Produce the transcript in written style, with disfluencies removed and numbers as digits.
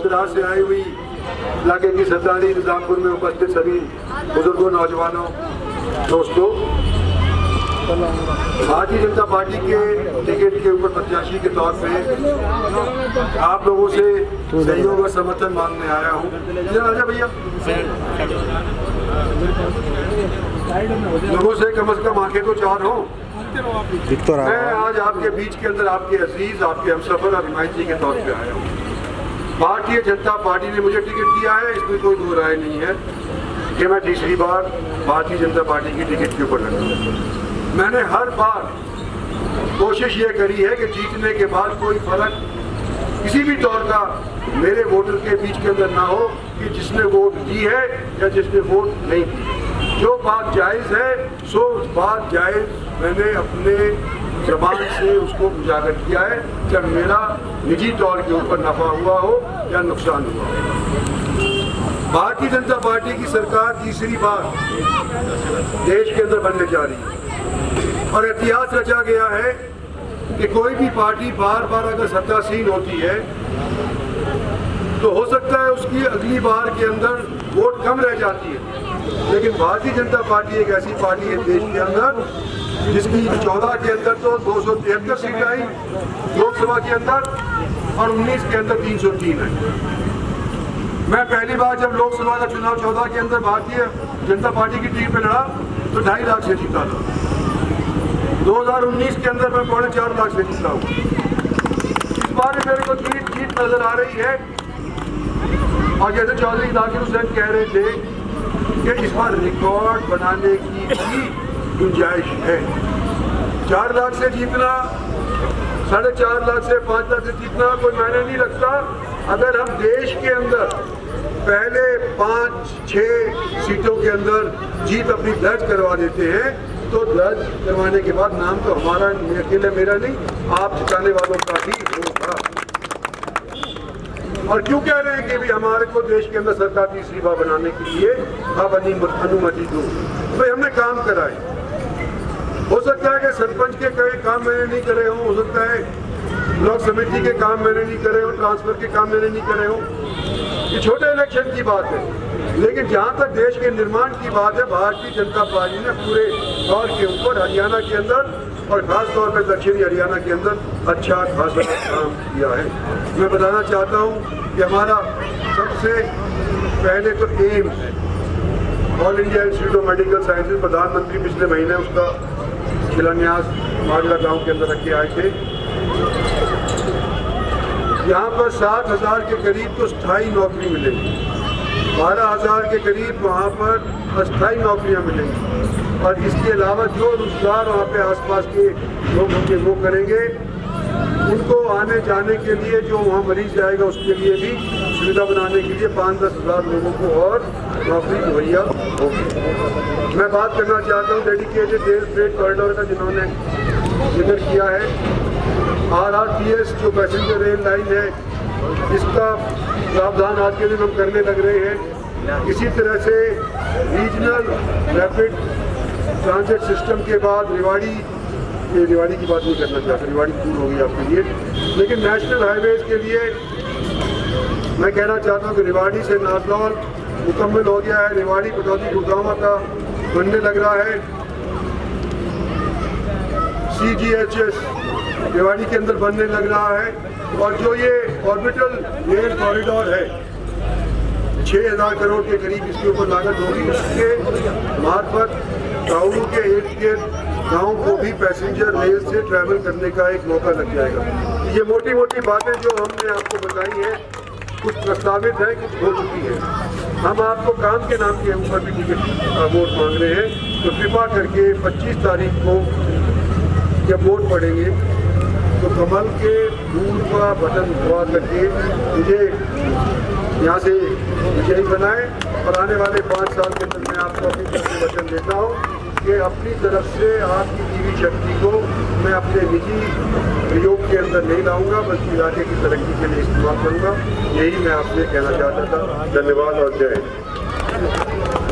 दराज से आई हुई इलाके की सरदारी निजामपुर में उपस्थित सभी बुजुर्गों, नौजवानों, दोस्तों, भारतीय जनता पार्टी के टिकट के ऊपर प्रत्याशी के तौर पे आप लोगों से सहयोग और समर्थन मांगने आया हूँ। राजा भैया, लोगों से कम आंखें तो चार हो। मैं आज आपके बीच के अंदर आपके अजीज, आपके हमसफर और हिमायती के तौर पे आया हूँ। भारतीय जनता पार्टी ने मुझे टिकट दिया है, इसमें कोई दो राय नहीं है कि मैं तीसरी बार भारतीय जनता पार्टी की टिकट के ऊपर लड़ा। मैंने हर बार कोशिश ये करी है कि जीतने के बाद कोई फर्क किसी भी दौर का मेरे वोटर के बीच के अंदर ना हो कि जिसने वोट दी है या जिसने वोट नहीं दी। जो बात जायज़ है सो बात जायज़ मैंने अपने जबान से उसको उजागर किया है, जब मेरा निजी तौर के ऊपर नफा हुआ हो या नुकसान हुआ हो। भारतीय जनता पार्टी की सरकार तीसरी बार देश के अंदर बनने जा रही है और इतिहास रचा गया है कि कोई भी पार्टी बार बार अगर सत्तासीन होती है तो हो सकता है उसकी अगली बार के अंदर वोट कम रह जाती है, लेकिन भारतीय जनता पार्टी एक ऐसी पार्टी है देश के अंदर जिसकी 14 के अंदर तो 273 सीट आई लोकसभा के अंदर और 19 के अंदर 303 है। मैं पहली बार जब लोकसभा का चुनाव 14 के अंदर भारतीय जनता पार्टी की टिकट पे लड़ा तो 2.5 लाख से जीता था। 2019 के अंदर मैं 4.5 लाख से जीता हूँ। इस बार मेरे को जीत नजर आ रही है और जैसे चौधरी जाकिर हुसैन कह रहे थे कि इस बार रिकॉर्ड बनाने की भी गुंजाइश है। 4 लाख से जीतना, 4.5 लाख से 5 लाख से जीतना कोई मायने नहीं रखता। अगर हम देश के अंदर पहले 5-6 सीटों के अंदर जीत अपनी दर्ज करवा देते हैं तो दर्ज करवाने के बाद नाम तो हमारा अकेले मेरा नहीं, आप जिताने वालों का भी होगा। और क्यों कह रहे हैं कि भी हमारे को देश के अंदर सरकार तीसरी बार बनाने के लिए अब अनुमति दो। भाई हमने काम कराए, हो सकता है कि सरपंच के कई काम मैंने नहीं करे हों, हो सकता है ब्लॉक समिति के काम मैंने नहीं करे हों, ट्रांसफर के काम मैंने नहीं करे हों। ये छोटे इलेक्शन की बात है, लेकिन जहाँ तक देश के निर्माण की बात है भारतीय जनता पार्टी ने पूरे तौर के ऊपर हरियाणा के अंदर और खास तौर पर दक्षिणी हरियाणा के अंदर अच्छा खासा काम किया है। मैं बताना चाहता हूँ कि हमारा सबसे पहले तो एम्स है, all India institute of medical sciences, प्रधानमंत्री पिछले महीने उसका शिलान्यास माजरा गांव के अंदर रख के आए थे। यहाँ पर 7,000 के करीब तो स्थायी नौकरी मिलेगी, 12,000 के करीब वहाँ पर अस्थायी नौकरियाँ मिलेंगी और इसके अलावा जो रोजगार वहाँ पे आसपास के लोग होंगे वो करेंगे। उनको आने जाने के लिए जो वहाँ मरीज जाएगा उसके लिए भी सुविधा बनाने के लिए 5-10 हज़ार लोगों को और नौकरी मुहैया होगी। मैं बात करना चाहता हूँ डेडिकेटेड रेल फ्रेट कॉरिडोर का जिन्होंने जिक्र किया है। RRTS जो पैसेंजर रेल लाइन है इसका प्रावधान आज के दिन हम करने लग रहे हैं। इसी तरह से रीजनल रैपिड ट्रांजिट सिस्टम के बाद रेवाड़ी की बात नहीं करना चाहता, रेवाड़ी दूर होगी आपके लिए, लेकिन नेशनल हाईवेज के लिए मैं कहना चाहता हूँ कि रेवाड़ी से नारनौल मुकम्मल हो गया है। रेवाड़ी पटौदी गुड़गांव का बनने लग रहा है। CGHS रेवाड़ी के अंदर बनने लग रहा है और जो ये ऑर्बिटल रेल कॉरिडोर है 6,000 करोड़ के करीब इसके ऊपर लागत होगी। उसके मार्फत गाँवों के इर्द गिर्द गाँव को भी पैसेंजर रेल से ट्रैवल करने का एक मौका लग जाएगा। ये मोटी मोटी बातें जो हमने आपको बताई हैं कुछ प्रस्तावित है, कुछ हो चुकी है। हम आपको काम के नाम के ऊपर भी टिकट वोट मांग रहे हैं, तो कृपा करके 25 तारीख को जब वोट पड़ेंगे तो कमल के फूल का बटन दबा करके मुझे यहाँ से विजयी बनाए और आने वाले 5 साल के अंदर मैं आपको अपनी तरफ से वचन देता हूँ कि अपनी तरफ से आपकी दीवी शक्ति को मैं अपने निजी प्रयोग के अंदर नहीं लाऊंगा बल्कि इलाके की तरक्की के लिए इस्तेमाल करूँगा। यही मैं आपसे कहना चाहता था। धन्यवाद और जय हिंद।